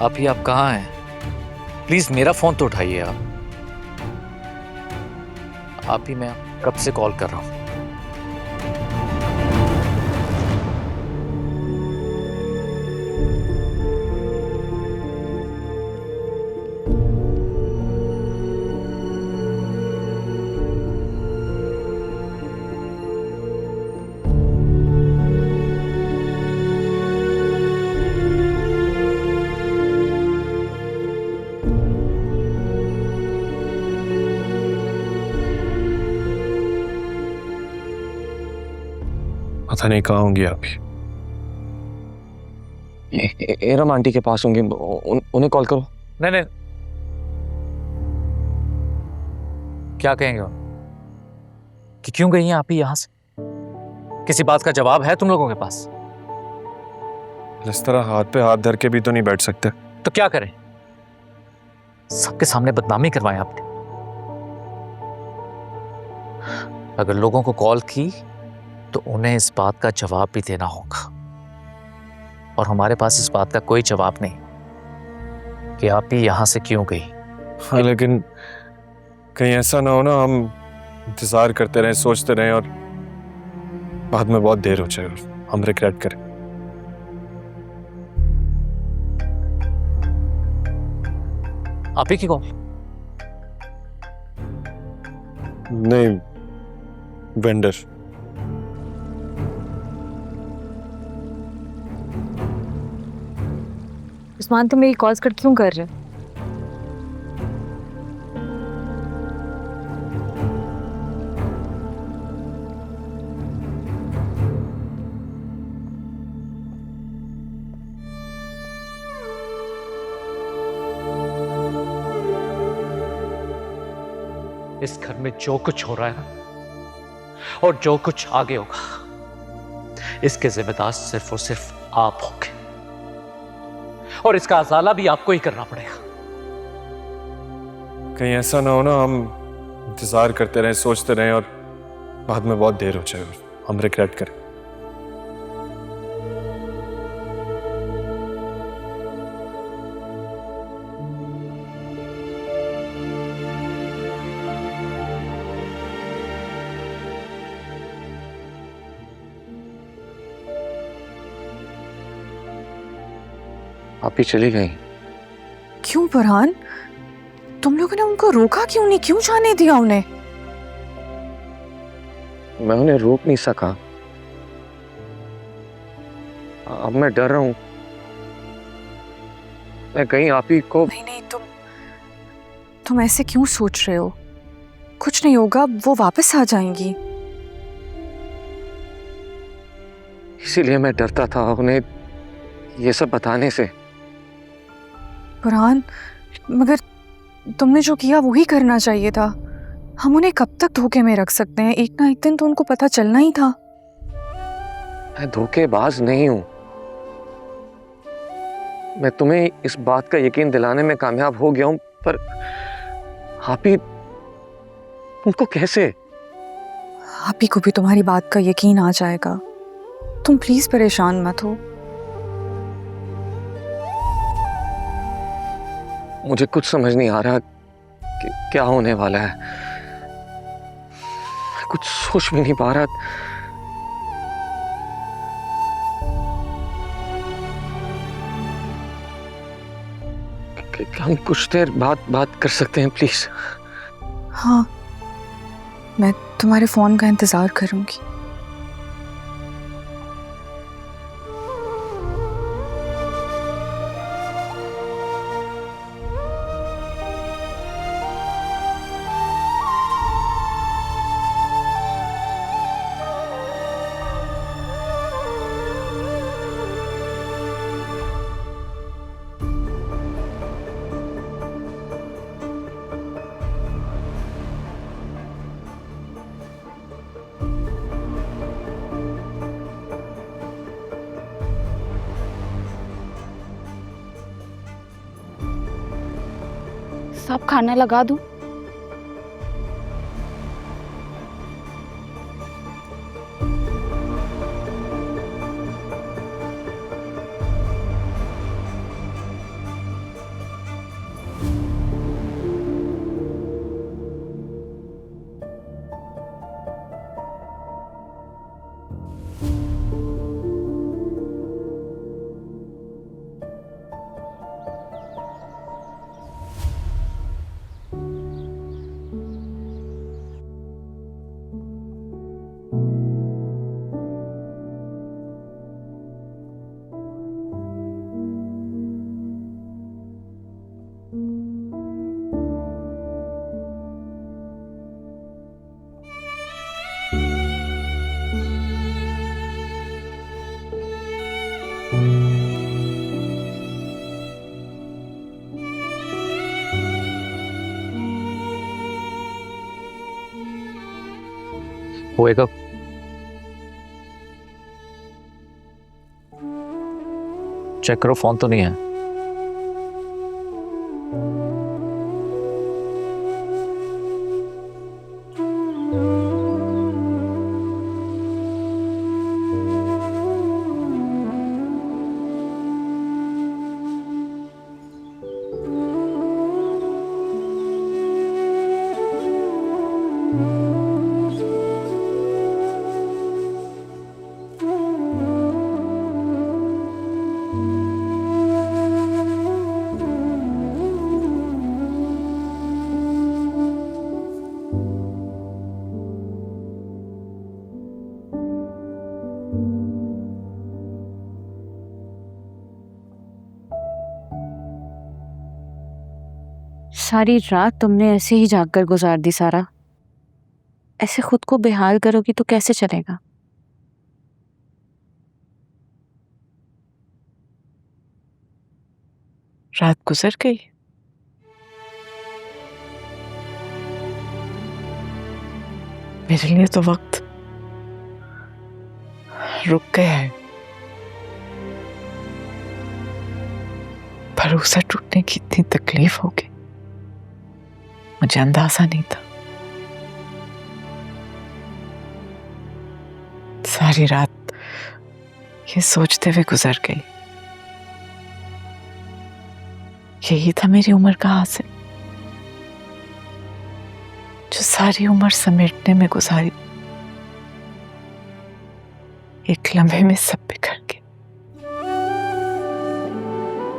आप कहाँ हैं? प्लीज मेरा फोन तो उठाइए आप ही। मैं कब से कॉल कर रहा हूँ। पता नहीं कहाँ होंगी आप ही। एरम आंटी के पास होंगे, उन्हें कॉल करो। नहीं नहीं, क्या कहेंगे उन कि क्यों गई हैं आप ही यहां से? किसी बात का जवाब है तुम लोगों के पास? इस तरह हाथ पे हाथ धर के भी तो नहीं बैठ सकते। तो क्या करें? सबके सामने बदनामी करवाएं आपने। अगर लोगों को कॉल की तो उन्हें इस बात का जवाब भी देना होगा, और हमारे पास इस बात का कोई जवाब नहीं कि आप ही यहां से क्यों गई। हाँ, लेकिन कहीं ऐसा ना हो ना हम इंतजार करते रहें, सोचते रहें और बाद में बहुत देर हो जाए और हम रिग्रेट करें। आप ही की कॉल? नहीं, वेंडर। उस्मान, तुम मेरी कॉल्स कट क्यों कर रहे हो? इस घर में जो कुछ हो रहा है ना, और जो कुछ आगे होगा, इसके जिम्मेदार सिर्फ और सिर्फ आप होंगे, और इसका अजाला भी आपको ही करना पड़ेगा। कहीं ऐसा ना हो ना हम इंतजार करते रहें, सोचते रहें और बाद में बहुत देर हो जाए और हम रिग्रेट करें। आप ही चली गई। क्यों फरहान? तुम लोगों ने उनको रोका क्यों नहीं? क्यों जाने दिया उन्हें? मैं उन्हें रोक नहीं सका। अब मैं डर रहा हूं। मैं कहीं आप ही को। नहीं नहीं, तुम ऐसे क्यों सोच रहे हो? कुछ नहीं होगा, वो वापस आ जाएंगी। इसीलिए मैं डरता था उन्हें ये सब बताने से। फरहान, मगर तुमने जो किया वही करना चाहिए था। हम उन्हें कब तक धोखे में रख सकते हैं? एक ना एक दिन तो उनको पता चलना ही था। मैं धोखेबाज नहीं हूं। मैं तुम्हें इस बात का यकीन दिलाने में कामयाब हो गया हूं, पर आप ही उनको कैसे? आप ही को भी तुम्हारी बात का यकीन आ जाएगा। तुम प्लीज परेशान मत हो। मुझे कुछ समझ नहीं आ रहा कि क्या होने वाला है। मैं कुछ सोच भी नहीं पा रहा। हम कुछ देर बात कर सकते हैं प्लीज? हाँ, मैं तुम्हारे फोन का इंतजार करूंगी। सब खाना लगा दूं? होएगा। चेक करो, फोन तो नहीं है। सारी रात तुमने ऐसे ही जाग कर गुजार दी सारा। ऐसे खुद को बेहाल करोगी तो कैसे चलेगा? रात गुजर गई। मेरे लिए तो वक्त रुक गया है। भरोसा टूटने की इतनी तकलीफ होगी मुझे अंदाजा नहीं था। सारी रात ये सोचते हुए गुजर गई, यही था मेरी उम्र का हासिल, जो सारी उम्र समेटने में गुजारी, एक लम्हे में सब बिखर